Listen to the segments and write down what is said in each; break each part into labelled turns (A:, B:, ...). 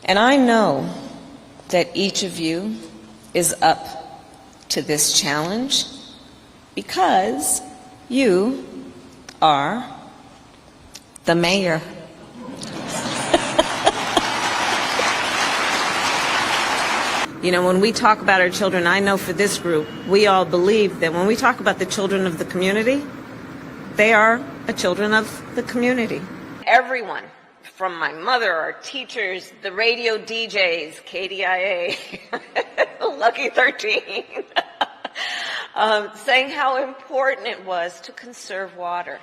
A: And I know that each of you is up to this challenge because you are the mayor. You know, when we talk about our children, I know for this group, we all believe that when we talk about the children of the community, they are the children of the community. Everyone, from my mother, our teachers, the radio DJs, KDIA, Lucky 13, saying how important it was to conserve water.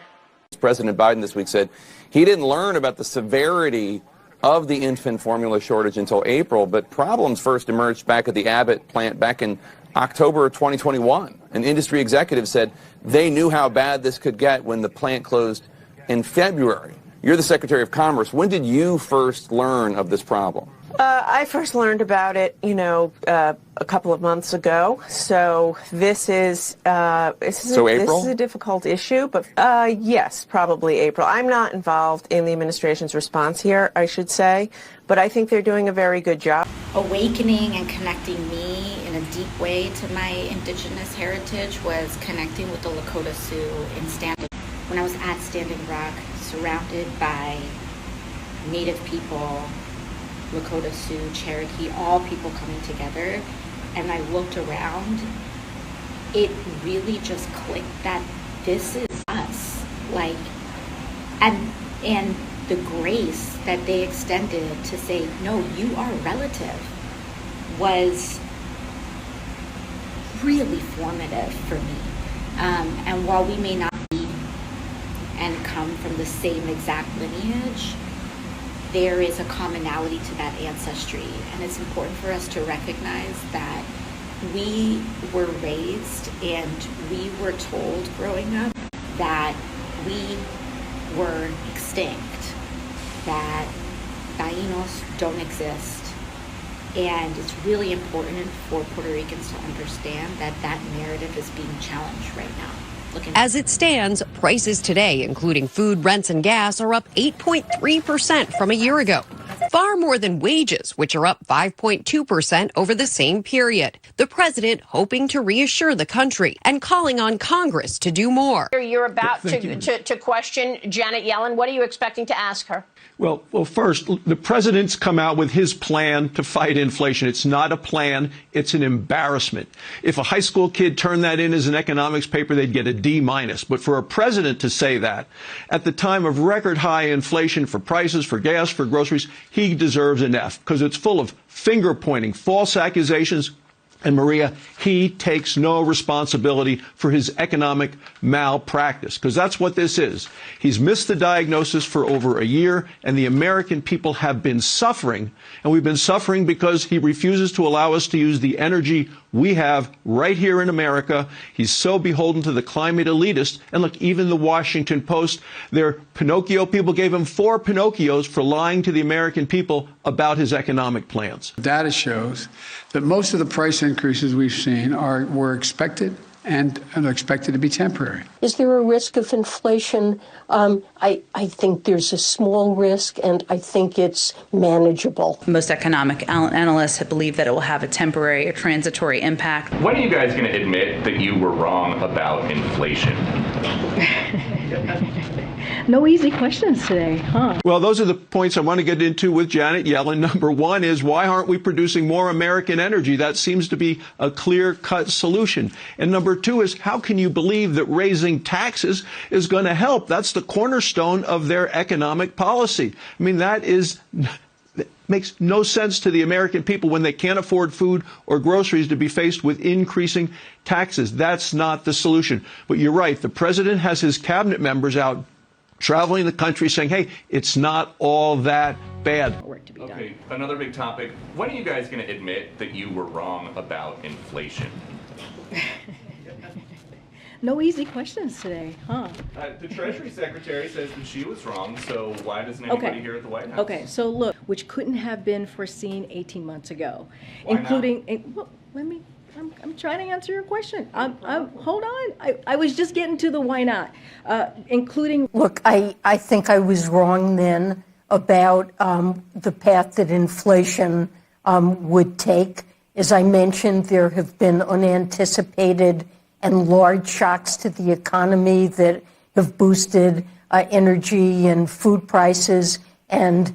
B: President Biden this week said he didn't learn about the severity of the infant formula shortage until April, but problems first emerged back at the Abbott plant back in October of 2021. An industry executive said they knew how bad this could get when the plant closed in February. You're the Secretary of Commerce. When did you first learn of this problem?
C: I first learned about it, a couple of months ago. So this is April? This is a difficult issue, but yes, probably April. I'm not involved in the administration's response here, I should say, but I think they're doing a very good job.
D: Awakening and connecting me in a deep way to my indigenous heritage was connecting with the Lakota Sioux in Standing. When I was at Standing Rock, surrounded by Native people, Lakota Sioux, Cherokee, all people coming together, and I looked around, it really just clicked that this is us. And the grace that they extended to say, no, you are relative, was really formative for me. And while we may not be and come from the same exact lineage, there is a commonality to that ancestry, and it's important for us to recognize that we were raised and we were told growing up that we were extinct, that Tainos don't exist, and it's really important for Puerto Ricans to understand that that narrative is being challenged right now.
E: As it stands, prices today, including food, rents, and gas, are up 8.3% from a year ago. Far more than wages, which are up 5.2% over the same period. The president hoping to reassure the country and calling on Congress to do more.
F: You're about to question Janet Yellen. What are you expecting to ask her?
G: Well, first, the president's come out with his plan to fight inflation. It's not a plan. It's an embarrassment. If a high school kid turned that in as an economics paper, they'd get a D-. But for a president to say that at the time of record high inflation for prices, for gas, for groceries, he deserves an F, because it's full of finger pointing, false accusations. And Maria, he takes no responsibility for his economic malpractice, because that's what this is. He's missed the diagnosis for over a year, and the American people have been suffering. And we've been suffering because he refuses to allow us to use the energy we have right here in America. He's so beholden to the climate elitist. And look, even the Washington Post, their Pinocchio people gave him 4 Pinocchios for lying to the American people about his economic plans.
H: Data shows that most of the price increases we've seen were expected and are expected to be temporary.
I: Is there a risk of inflation? I think there's a small risk, and I think it's manageable.
J: Most economic analysts believe that it will have a temporary or transitory impact.
K: When are you guys going to admit that you were wrong about inflation?
L: No easy questions today, huh?
G: Well, those are the points I want to get into with Janet Yellen. Number one is, why aren't we producing more American energy? That seems to be a clear-cut solution. And number two is, how can you believe that raising taxes is going to help? That's the cornerstone of their economic policy. I mean, that makes no sense to the American people when they can't afford food or groceries to be faced with increasing taxes. That's not the solution. But you're right. The president has his cabinet members out traveling the country saying, hey, it's not all that bad.
L: Work to be done.
K: Okay, another big topic. When are you guys going to admit that you were wrong about inflation?
L: No easy questions today, huh?
K: The Treasury Secretary says that she was wrong, so why doesn't anybody here at the White House?
L: Okay, so look, which couldn't have been foreseen 18 months ago,
K: Why
L: including, well, I'm trying to answer your question. Hold on. I was just getting to the why not, including.
I: Look, I think I was wrong then. about the path that inflation would take. As I mentioned, there have been unanticipated and large shocks to the economy that have boosted energy and food prices and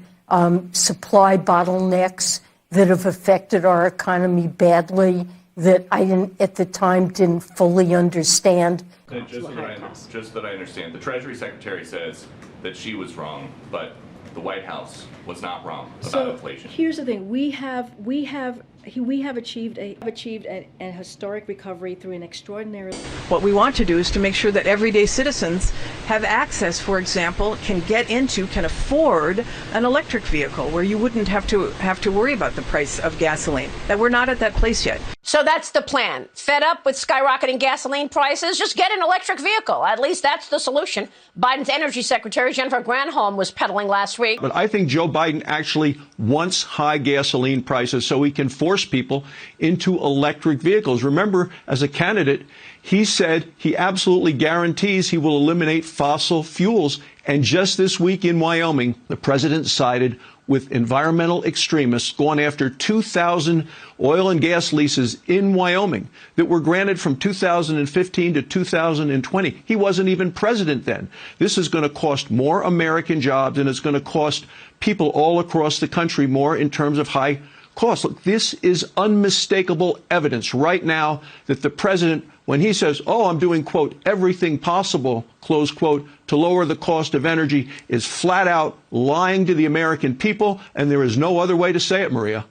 I: supply bottlenecks that have affected our economy badly that I at the time didn't fully understand.
K: Just that I understand, the Treasury Secretary says that she was wrong, but the White House was not wrong about inflation.
L: Here's the thing: we have achieved a historic recovery through an extraordinary.
M: What we want to do is to make sure that everyday citizens have access, for example, can afford an electric vehicle where you wouldn't have to worry about the price of gasoline. That we're not at that place yet.
F: So that's the plan. Fed up with skyrocketing gasoline prices? Just get an electric vehicle. At least that's the solution. Biden's Energy Secretary Jennifer Granholm was peddling last week.
G: But I think Joe Biden actually wants high gasoline prices so he can force people into electric vehicles. Remember, as a candidate, he said he absolutely guarantees he will eliminate fossil fuels. And just this week in Wyoming, the president sided with environmental extremists going after 2,000 oil and gas leases in Wyoming that were granted from 2015 to 2020. He wasn't even president then. This is going to cost more American jobs, and it's going to cost people all across the country more in terms of high costs. Look, this is unmistakable evidence right now that the president, when he says, oh, I'm doing, quote, everything possible, close quote, to lower the cost of energy, is flat out lying to the American people, and there is no other way to say it, Maria.